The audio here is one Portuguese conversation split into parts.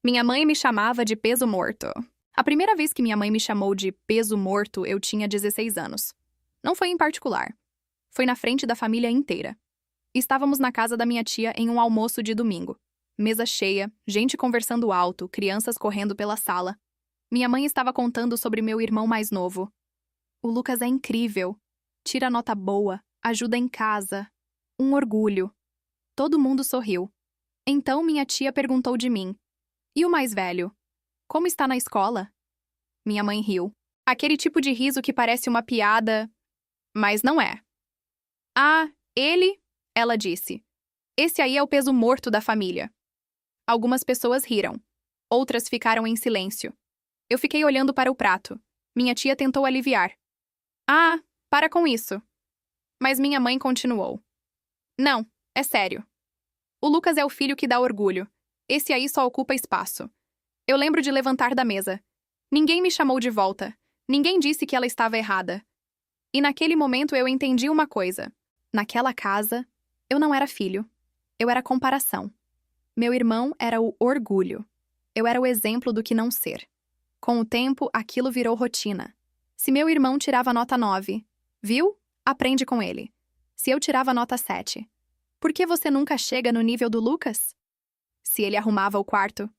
Minha mãe me chamava de peso morto. A primeira vez que minha mãe me chamou de peso morto, eu tinha 16 anos. Não foi em particular. Foi na frente da família inteira. Estávamos na casa da minha tia em um almoço de domingo. Mesa cheia, gente conversando alto, crianças correndo pela sala. Minha mãe estava contando sobre meu irmão mais novo. O Lucas é incrível. Tira nota boa, ajuda em casa. Um orgulho. Todo mundo sorriu. Então minha tia perguntou de mim. E o mais velho? Como está na escola? Minha mãe riu. Aquele tipo de riso que parece uma piada, mas não é. Ah, ele? Ela disse. Esse aí é o peso morto da família. Algumas pessoas riram. Outras ficaram em silêncio. Eu fiquei olhando para o prato. Minha tia tentou aliviar. Ah, para com isso. Mas minha mãe continuou. Não, é sério. O Lucas é o filho que dá orgulho. Esse aí só ocupa espaço. Eu lembro de levantar da mesa. Ninguém me chamou de volta. Ninguém disse que ela estava errada. E naquele momento eu entendi uma coisa. Naquela casa, eu não era filho. Eu era comparação. Meu irmão era o orgulho. Eu era o exemplo do que não ser. Com o tempo, aquilo virou rotina. Se meu irmão tirava nota 9, viu? Aprende com ele. Se eu tirava nota 7, por que você nunca chega no nível do Lucas? Se ele arrumava o quarto,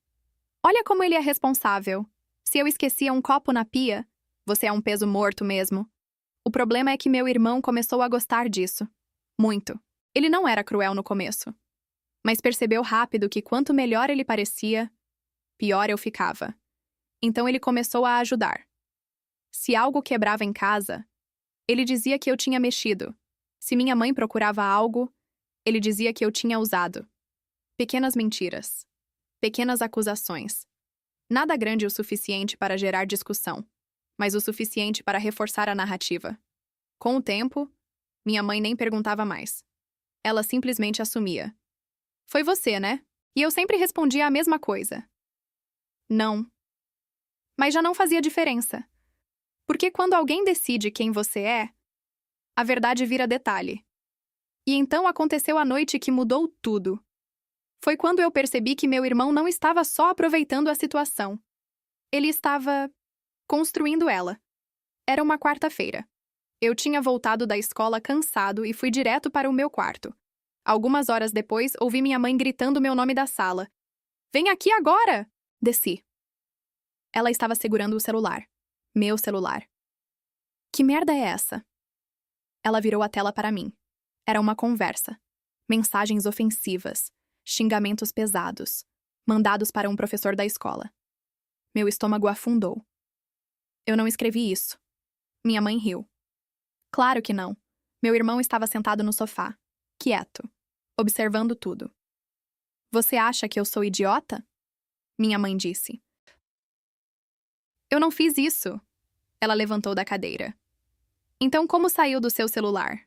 olha como ele é responsável. Se eu esquecia um copo na pia, você é um peso morto mesmo. O problema é que meu irmão começou a gostar disso. Muito. Ele não era cruel no começo. Mas percebeu rápido que quanto melhor ele parecia, pior eu ficava. Então ele começou a ajudar. Se algo quebrava em casa, ele dizia que eu tinha mexido. Se minha mãe procurava algo, ele dizia que eu tinha usado. Pequenas mentiras. Pequenas acusações. Nada grande o suficiente para gerar discussão, mas o suficiente para reforçar a narrativa. Com o tempo, minha mãe nem perguntava mais. Ela simplesmente assumia. Foi você, né? E eu sempre respondia a mesma coisa. Não. Mas já não fazia diferença. Porque quando alguém decide quem você é, a verdade vira detalhe. E então aconteceu a noite que mudou tudo. Foi quando eu percebi que meu irmão não estava só aproveitando a situação. Ele estava construindo ela. Era uma quarta-feira. Eu tinha voltado da escola cansado e fui direto para o meu quarto. Algumas horas depois, ouvi minha mãe gritando meu nome da sala. Vem aqui agora! Desci. Ela estava segurando o celular. Meu celular. Que merda é essa? Ela virou a tela para mim. Era uma conversa. Mensagens ofensivas. Xingamentos pesados. Mandados para um professor da escola. Meu estômago afundou. Eu não escrevi isso. Minha mãe riu. Claro que não. Meu irmão estava sentado no sofá, quieto, observando tudo. Você acha que eu sou idiota? Minha mãe disse. Eu não fiz isso. Ela levantou da cadeira. Então como saiu do seu celular?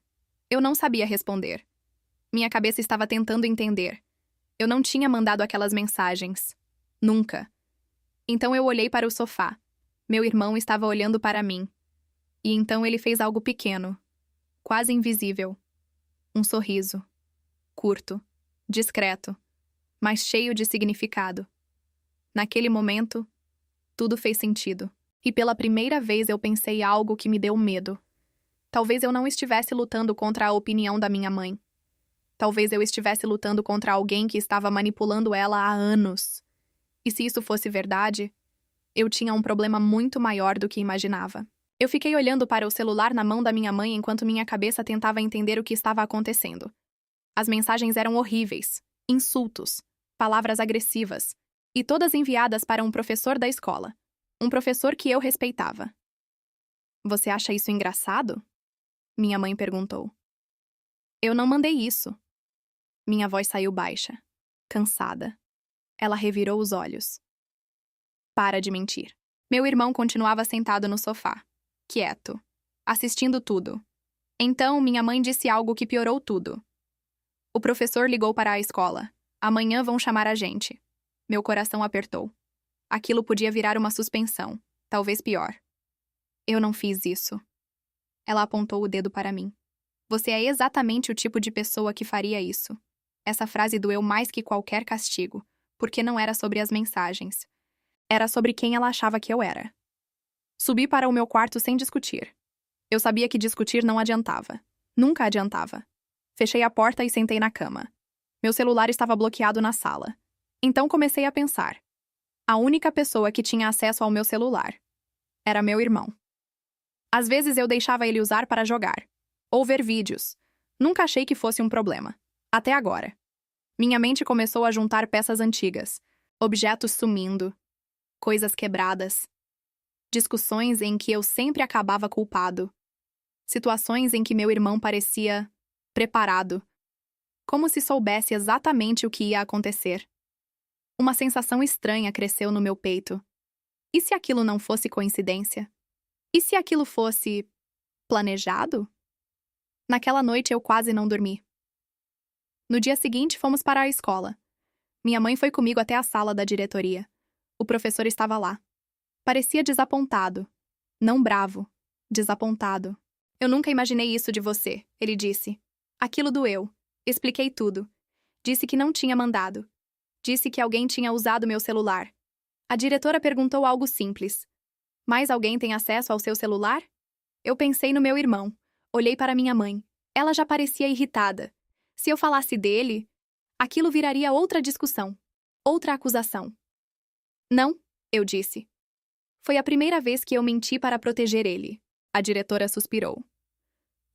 Eu não sabia responder. Minha cabeça estava tentando entender. Eu não tinha mandado aquelas mensagens. Nunca. Então eu olhei para o sofá. Meu irmão estava olhando para mim. E então ele fez algo pequeno, quase invisível. Um sorriso. Curto, discreto, mas cheio de significado. Naquele momento, tudo fez sentido. E pela primeira vez eu pensei algo que me deu medo. Talvez eu não estivesse lutando contra a opinião da minha mãe. Talvez eu estivesse lutando contra alguém que estava manipulando ela há anos. E se isso fosse verdade, eu tinha um problema muito maior do que imaginava. Eu fiquei olhando para o celular na mão da minha mãe enquanto minha cabeça tentava entender o que estava acontecendo. As mensagens eram horríveis, insultos, palavras agressivas, e todas enviadas para um professor da escola. Um professor que eu respeitava. Você acha isso engraçado? Minha mãe perguntou. Eu não mandei isso. Minha voz saiu baixa, cansada. Ela revirou os olhos. Para de mentir. Meu irmão continuava sentado no sofá, quieto, assistindo tudo. Então, minha mãe disse algo que piorou tudo. O professor ligou para a escola. Amanhã vão chamar a gente. Meu coração apertou. Aquilo podia virar uma suspensão, talvez pior. Eu não fiz isso. Ela apontou o dedo para mim. Você é exatamente o tipo de pessoa que faria isso. Essa frase doeu mais que qualquer castigo, porque não era sobre as mensagens. Era sobre quem ela achava que eu era. Subi para o meu quarto sem discutir. Eu sabia que discutir não adiantava. Nunca adiantava. Fechei a porta e sentei na cama. Meu celular estava bloqueado na sala. Então comecei a pensar. A única pessoa que tinha acesso ao meu celular era meu irmão. Às vezes eu deixava ele usar para jogar ou ver vídeos. Nunca achei que fosse um problema. Até agora. Minha mente começou a juntar peças antigas, objetos sumindo, coisas quebradas, discussões em que eu sempre acabava culpado, situações em que meu irmão parecia preparado, como se soubesse exatamente o que ia acontecer. Uma sensação estranha cresceu no meu peito. E se aquilo não fosse coincidência? E se aquilo fosse planejado? Naquela noite eu quase não dormi. No dia seguinte, fomos para a escola. Minha mãe foi comigo até a sala da diretoria. O professor estava lá. Parecia desapontado. Não bravo. Desapontado. Eu nunca imaginei isso de você, ele disse. Aquilo doeu. Expliquei tudo. Disse que não tinha mandado. Disse que alguém tinha usado meu celular. A diretora perguntou algo simples. Mais alguém tem acesso ao seu celular? Eu pensei no meu irmão. Olhei para minha mãe. Ela já parecia irritada. Se eu falasse dele, aquilo viraria outra discussão. Outra acusação. Não, eu disse. Foi a primeira vez que eu menti para proteger ele. A diretora suspirou.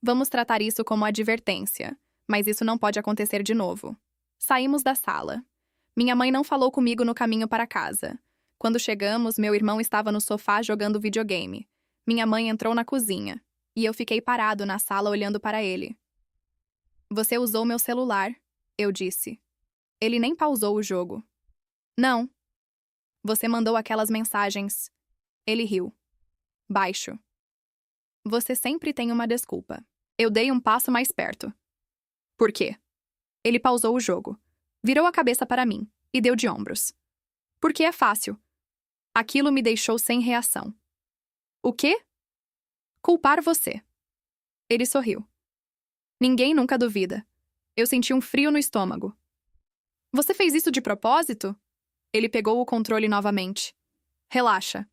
Vamos tratar isso como advertência, mas isso não pode acontecer de novo. Saímos da sala. Minha mãe não falou comigo no caminho para casa. Quando chegamos, meu irmão estava no sofá jogando videogame. Minha mãe entrou na cozinha, e eu fiquei parado na sala olhando para ele. Você usou meu celular, eu disse. Ele nem pausou o jogo. Não. Você mandou aquelas mensagens. Ele riu. Baixo. Você sempre tem uma desculpa. Eu dei um passo mais perto. Por quê? Ele pausou o jogo. Virou a cabeça para mim e deu de ombros. Porque é fácil. Aquilo me deixou sem reação. O quê? Culpar você. Ele sorriu. Ninguém nunca duvida. Eu senti um frio no estômago. Você fez isso de propósito? Ele pegou o controle novamente. Relaxa.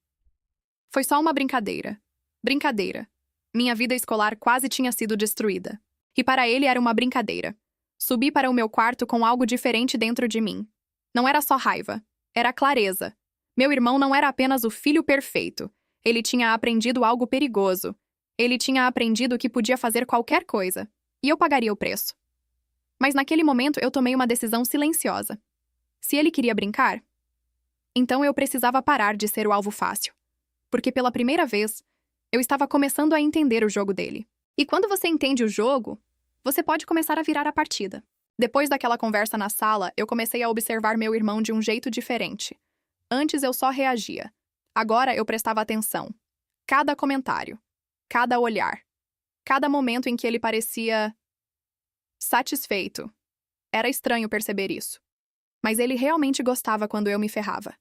Foi só uma brincadeira. Brincadeira. Minha vida escolar quase tinha sido destruída. E para ele era uma brincadeira. Subi para o meu quarto com algo diferente dentro de mim. Não era só raiva. Era clareza. Meu irmão não era apenas o filho perfeito. Ele tinha aprendido algo perigoso. Ele tinha aprendido que podia fazer qualquer coisa. E eu pagaria o preço. Mas naquele momento eu tomei uma decisão silenciosa. Se ele queria brincar, então eu precisava parar de ser o alvo fácil. Porque pela primeira vez, eu estava começando a entender o jogo dele. E quando você entende o jogo, você pode começar a virar a partida. Depois daquela conversa na sala, eu comecei a observar meu irmão de um jeito diferente. Antes eu só reagia. Agora eu prestava atenção. Cada comentário, cada olhar, cada momento em que ele parecia satisfeito. Era estranho perceber isso. Mas ele realmente gostava quando eu me ferrava.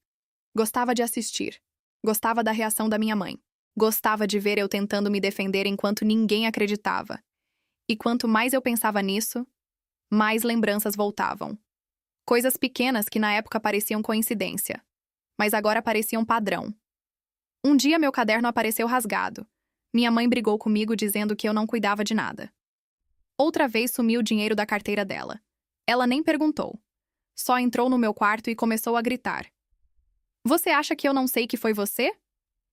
Gostava de assistir. Gostava da reação da minha mãe. Gostava de ver eu tentando me defender enquanto ninguém acreditava. E quanto mais eu pensava nisso, mais lembranças voltavam. Coisas pequenas que na época pareciam coincidência, mas agora pareciam padrão. Um dia meu caderno apareceu rasgado. Minha mãe brigou comigo dizendo que eu não cuidava de nada. Outra vez sumiu o dinheiro da carteira dela. Ela nem perguntou. Só entrou no meu quarto e começou a gritar. Você acha que eu não sei que foi você?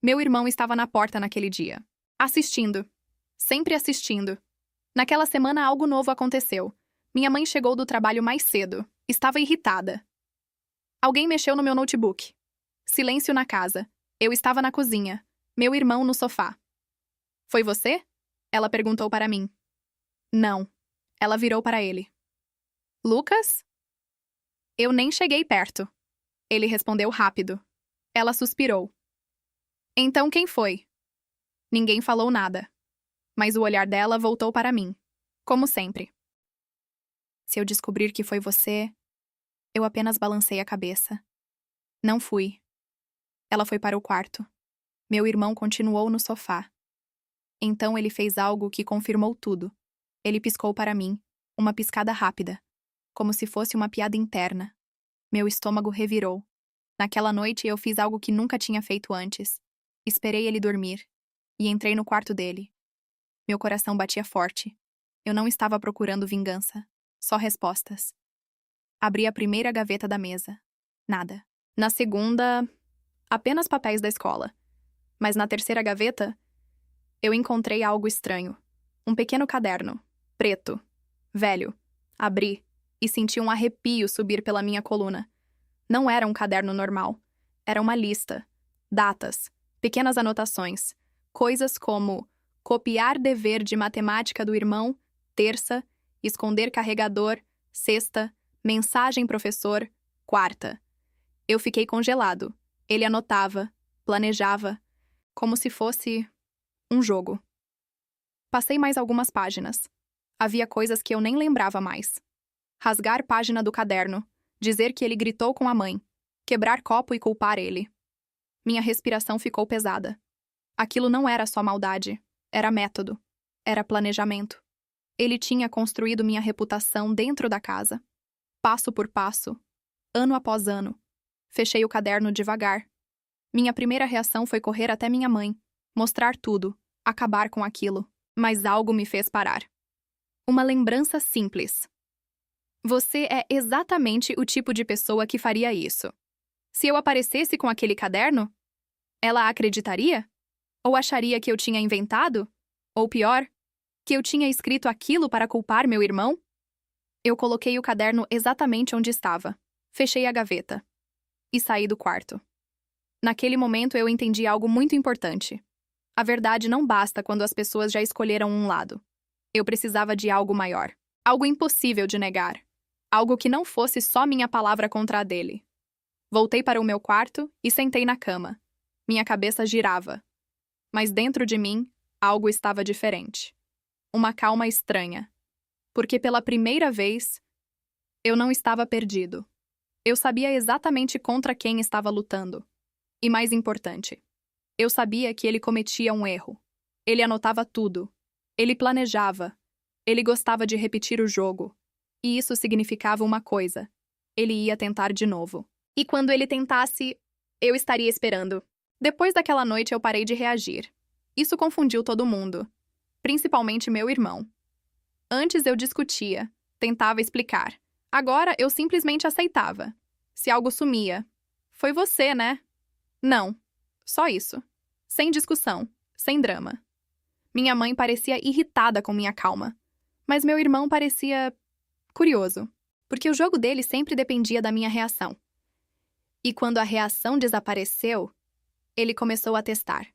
Meu irmão estava na porta naquele dia. Assistindo. Sempre assistindo. Naquela semana algo novo aconteceu. Minha mãe chegou do trabalho mais cedo. Estava irritada. Alguém mexeu no meu notebook. Silêncio na casa. Eu estava na cozinha. Meu irmão no sofá. Foi você? Ela perguntou para mim. Não. Ela virou para ele. Lucas? Eu nem cheguei perto. Ele respondeu rápido. Ela suspirou. Então quem foi? Ninguém falou nada. Mas o olhar dela voltou para mim. Como sempre. Se eu descobrir que foi você, eu apenas balancei a cabeça. Não fui. Ela foi para o quarto. Meu irmão continuou no sofá. Então ele fez algo que confirmou tudo. Ele piscou para mim, uma piscada rápida, como se fosse uma piada interna. Meu estômago revirou. Naquela noite eu fiz algo que nunca tinha feito antes. Esperei ele dormir e entrei no quarto dele. Meu coração batia forte. Eu não estava procurando vingança, só respostas. Abri a primeira gaveta da mesa. Nada. Na segunda, apenas papéis da escola. Mas na terceira gaveta, eu encontrei algo estranho. Um pequeno caderno, preto, velho. Abri e senti um arrepio subir pela minha coluna. Não era um caderno normal. Era uma lista. Datas, pequenas anotações. Coisas como copiar dever de matemática do irmão, terça, esconder carregador, sexta, mensagem professor, quarta. Eu fiquei congelado. Ele anotava, planejava, como se fosse um jogo. Passei mais algumas páginas. Havia coisas que eu nem lembrava mais. Rasgar página do caderno, dizer que ele gritou com a mãe, quebrar copo e culpar ele. Minha respiração ficou pesada. Aquilo não era só maldade, era método, era planejamento. Ele tinha construído minha reputação dentro da casa. Passo por passo, ano após ano. Fechei o caderno devagar. Minha primeira reação foi correr até minha mãe, mostrar tudo, acabar com aquilo. Mas algo me fez parar. Uma lembrança simples. Você é exatamente o tipo de pessoa que faria isso. Se eu aparecesse com aquele caderno, ela acreditaria? Ou acharia que eu tinha inventado? Ou pior, que eu tinha escrito aquilo para culpar meu irmão? Eu coloquei o caderno exatamente onde estava. Fechei a gaveta. E saí do quarto. Naquele momento eu entendi algo muito importante. A verdade não basta quando as pessoas já escolheram um lado. Eu precisava de algo maior. Algo impossível de negar. Algo que não fosse só minha palavra contra a dele. Voltei para o meu quarto e sentei na cama. Minha cabeça girava. Mas dentro de mim, algo estava diferente. Uma calma estranha. Porque pela primeira vez, eu não estava perdido. Eu sabia exatamente contra quem estava lutando. E mais importante, eu sabia que ele cometia um erro. Ele anotava tudo. Ele planejava. Ele gostava de repetir o jogo. E isso significava uma coisa. Ele ia tentar de novo. E quando ele tentasse, eu estaria esperando. Depois daquela noite eu parei de reagir. Isso confundiu todo mundo. Principalmente meu irmão. Antes eu discutia, tentava explicar. Agora eu simplesmente aceitava. Se algo sumia. Foi você, né? Não. Só isso. Sem discussão. Sem drama. Minha mãe parecia irritada com minha calma. Mas meu irmão parecia curioso. Porque o jogo dele sempre dependia da minha reação. E quando a reação desapareceu, ele começou a testar.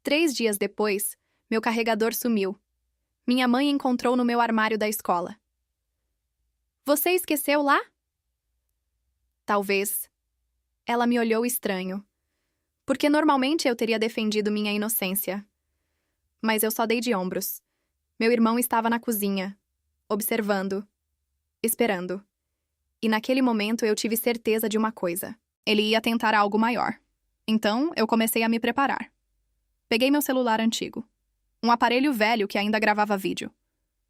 3 dias depois, meu carregador sumiu. Minha mãe encontrou no meu armário da escola. Você esqueceu lá? Talvez. Ela me olhou estranho. Porque normalmente eu teria defendido minha inocência. Mas eu só dei de ombros. Meu irmão estava na cozinha, observando, esperando. E naquele momento eu tive certeza de uma coisa. Ele ia tentar algo maior. Então, eu comecei a me preparar. Peguei meu celular antigo. Um aparelho velho que ainda gravava vídeo.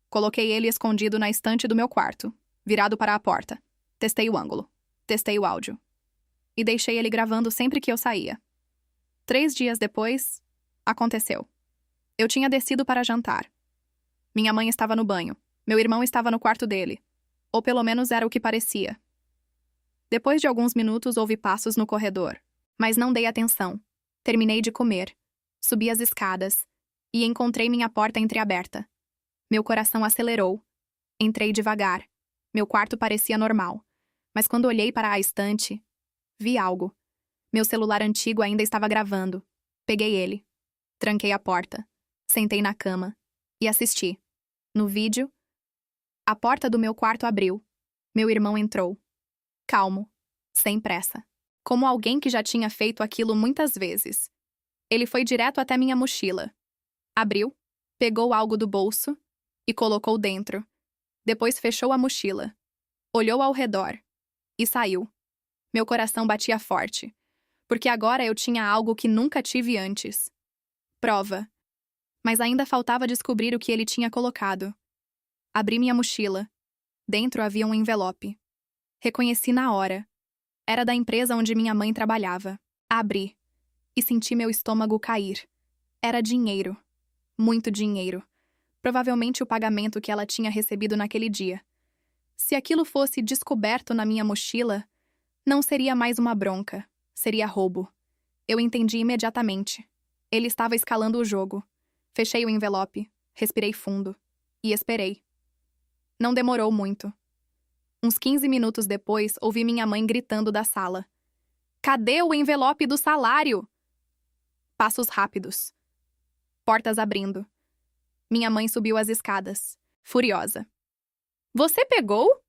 Coloquei ele escondido na estante do meu quarto, virado para a porta. Testei o ângulo. Testei o áudio. E deixei ele gravando sempre que eu saía. 3 dias depois, aconteceu. Eu tinha descido para jantar. Minha mãe estava no banho. Meu irmão estava no quarto dele. Ou pelo menos era o que parecia. Depois de alguns minutos, ouvi passos no corredor. Mas não dei atenção. Terminei de comer. Subi as escadas. E encontrei minha porta entreaberta. Meu coração acelerou. Entrei devagar. Meu quarto parecia normal. Mas quando olhei para a estante, vi algo. Meu celular antigo ainda estava gravando. Peguei ele. Tranquei a porta. Sentei na cama. E assisti. No vídeo, a porta do meu quarto abriu. Meu irmão entrou. Calmo. Sem pressa. Como alguém que já tinha feito aquilo muitas vezes. Ele foi direto até minha mochila. Abriu, pegou algo do bolso e colocou dentro. Depois fechou a mochila. Olhou ao redor. E saiu. Meu coração batia forte. Porque agora eu tinha algo que nunca tive antes. Prova. Mas ainda faltava descobrir o que ele tinha colocado. Abri minha mochila. Dentro havia um envelope. Reconheci na hora. Era da empresa onde minha mãe trabalhava. Abri e senti meu estômago cair. Era dinheiro. Muito dinheiro. Provavelmente o pagamento que ela tinha recebido naquele dia. Se aquilo fosse descoberto na minha mochila, não seria mais uma bronca. Seria roubo. Eu entendi imediatamente. Ele estava escalando o jogo. Fechei o envelope, respirei fundo e esperei. Não demorou muito. Uns 15 minutos depois, ouvi minha mãe gritando da sala. Cadê o envelope do salário? Passos rápidos. Portas abrindo. Minha mãe subiu as escadas, furiosa. Você pegou?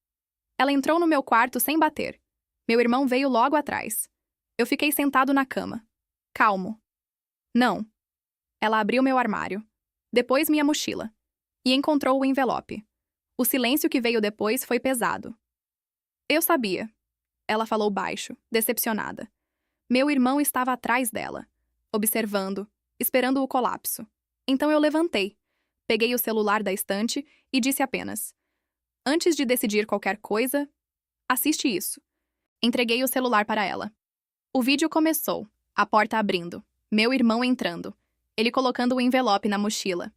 Ela entrou no meu quarto sem bater. Meu irmão veio logo atrás. Eu fiquei sentado na cama. Calmo. Não. Ela abriu meu armário. Depois minha mochila. E encontrou o envelope. O silêncio que veio depois foi pesado. Eu sabia. Ela falou baixo, decepcionada. Meu irmão estava atrás dela, observando, esperando o colapso. Então eu levantei, peguei o celular da estante e disse apenas: antes de decidir qualquer coisa, assiste isso. Entreguei o celular para ela. O vídeo começou, a porta abrindo, meu irmão entrando, ele colocando o envelope na mochila.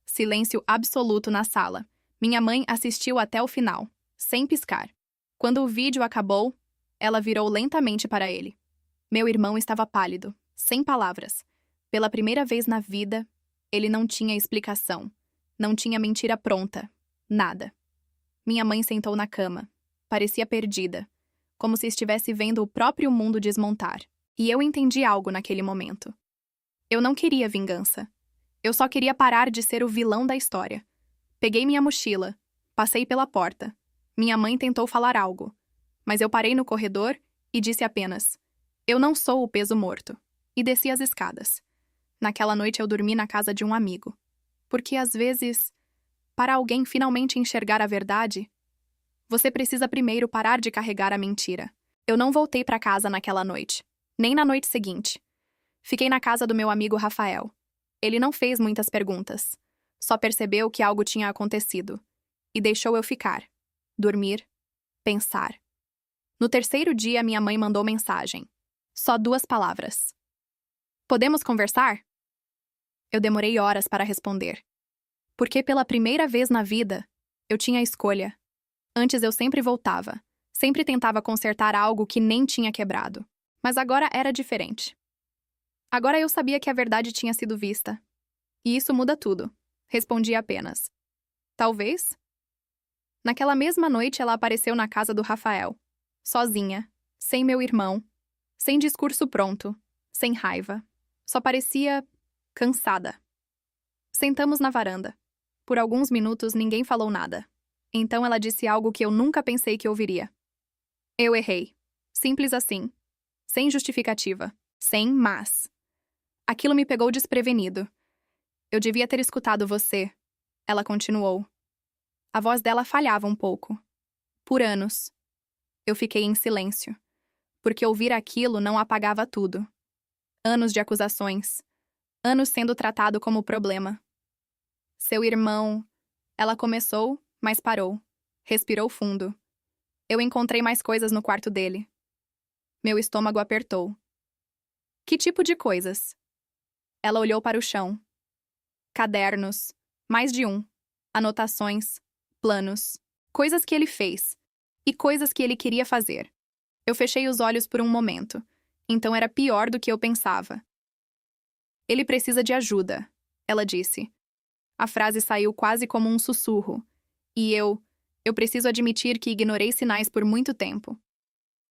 Silêncio absoluto na sala. Minha mãe assistiu até o final, sem piscar. Quando o vídeo acabou, ela virou lentamente para ele. Meu irmão estava pálido, sem palavras. Pela primeira vez na vida, ele não tinha explicação. Não tinha mentira pronta. Nada. Minha mãe sentou na cama. Parecia perdida, como se estivesse vendo o próprio mundo desmontar. E eu entendi algo naquele momento. Eu não queria vingança. Eu só queria parar de ser o vilão da história. Peguei minha mochila, passei pela porta. Minha mãe tentou falar algo, mas eu parei no corredor e disse apenas: eu não sou o peso morto. E desci as escadas. Naquela noite eu dormi na casa de um amigo. Porque às vezes, para alguém finalmente enxergar a verdade, você precisa primeiro parar de carregar a mentira. Eu não voltei para casa naquela noite, nem na noite seguinte. Fiquei na casa do meu amigo Rafael. Ele não fez muitas perguntas. Só percebeu que algo tinha acontecido. E deixou eu ficar. Dormir. Pensar. No terceiro dia, minha mãe mandou mensagem. Só 2 palavras. Podemos conversar? Eu demorei horas para responder. Porque pela primeira vez na vida, eu tinha escolha. Antes eu sempre voltava. Sempre tentava consertar algo que nem tinha quebrado. Mas agora era diferente. Agora eu sabia que a verdade tinha sido vista. E isso muda tudo. Respondi apenas: talvez. Naquela mesma noite ela apareceu na casa do Rafael. Sozinha, sem meu irmão, sem discurso pronto, sem raiva. Só parecia cansada. Sentamos na varanda. Por alguns minutos ninguém falou nada. Então ela disse algo que eu nunca pensei que ouviria. Eu errei. Simples assim. Sem justificativa. Sem mas. Aquilo me pegou desprevenido. Eu devia ter escutado você. Ela continuou. A voz dela falhava um pouco. Por anos. Eu fiquei em silêncio. Porque ouvir aquilo não apagava tudo. Anos de acusações. Anos sendo tratado como problema. Seu irmão... Ela começou, mas parou. Respirou fundo. Eu encontrei mais coisas no quarto dele. Meu estômago apertou. Que tipo de coisas? Ela olhou para o chão. Cadernos. Mais de um. Anotações. Planos. Coisas que ele fez. E coisas que ele queria fazer. Eu fechei os olhos por um momento. Então era pior do que eu pensava. Ele precisa de ajuda, ela disse. A frase saiu quase como um sussurro. E eu preciso admitir que ignorei sinais por muito tempo.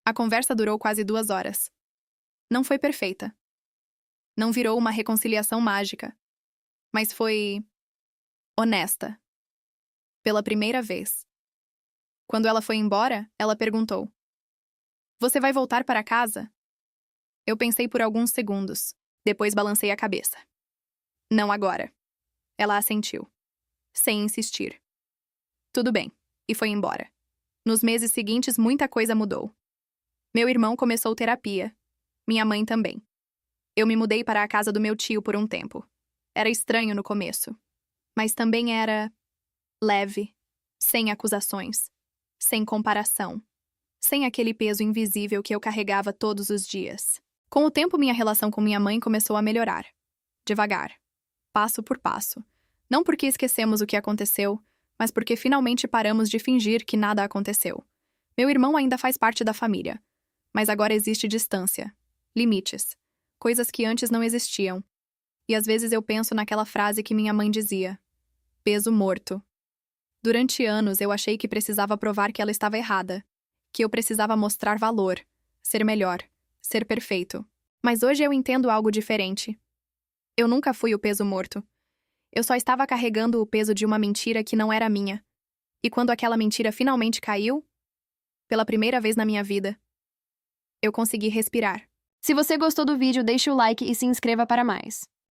A conversa durou quase 2 horas. Não foi perfeita. Não virou uma reconciliação mágica. Mas foi... honesta. Pela primeira vez. Quando ela foi embora, ela perguntou: você vai voltar para casa? Eu pensei por alguns segundos. Depois balancei a cabeça. Não agora. Ela assentiu. Sem insistir. Tudo bem. E foi embora. Nos meses seguintes, muita coisa mudou. Meu irmão começou terapia. Minha mãe também. Eu me mudei para a casa do meu tio por um tempo. Era estranho no começo. Mas também era... leve. Sem acusações. Sem comparação. sem aquele peso invisível que eu carregava todos os dias. Com o tempo, minha relação com minha mãe começou a melhorar. Devagar, passo por passo. Não porque esquecemos o que aconteceu, mas porque finalmente paramos de fingir que nada aconteceu. Meu irmão ainda faz parte da família, mas agora existe distância, limites, coisas que antes não existiam. E às vezes eu penso naquela frase que minha mãe dizia: peso morto. Durante anos eu achei que precisava provar que ela estava errada, que eu precisava mostrar valor, ser melhor, ser perfeito. Mas hoje eu entendo algo diferente. Eu nunca fui o peso morto. Eu só estava carregando o peso de uma mentira que não era minha. E quando aquela mentira finalmente caiu, pela primeira vez na minha vida, eu consegui respirar. Se você gostou do vídeo, deixe o like e se inscreva para mais.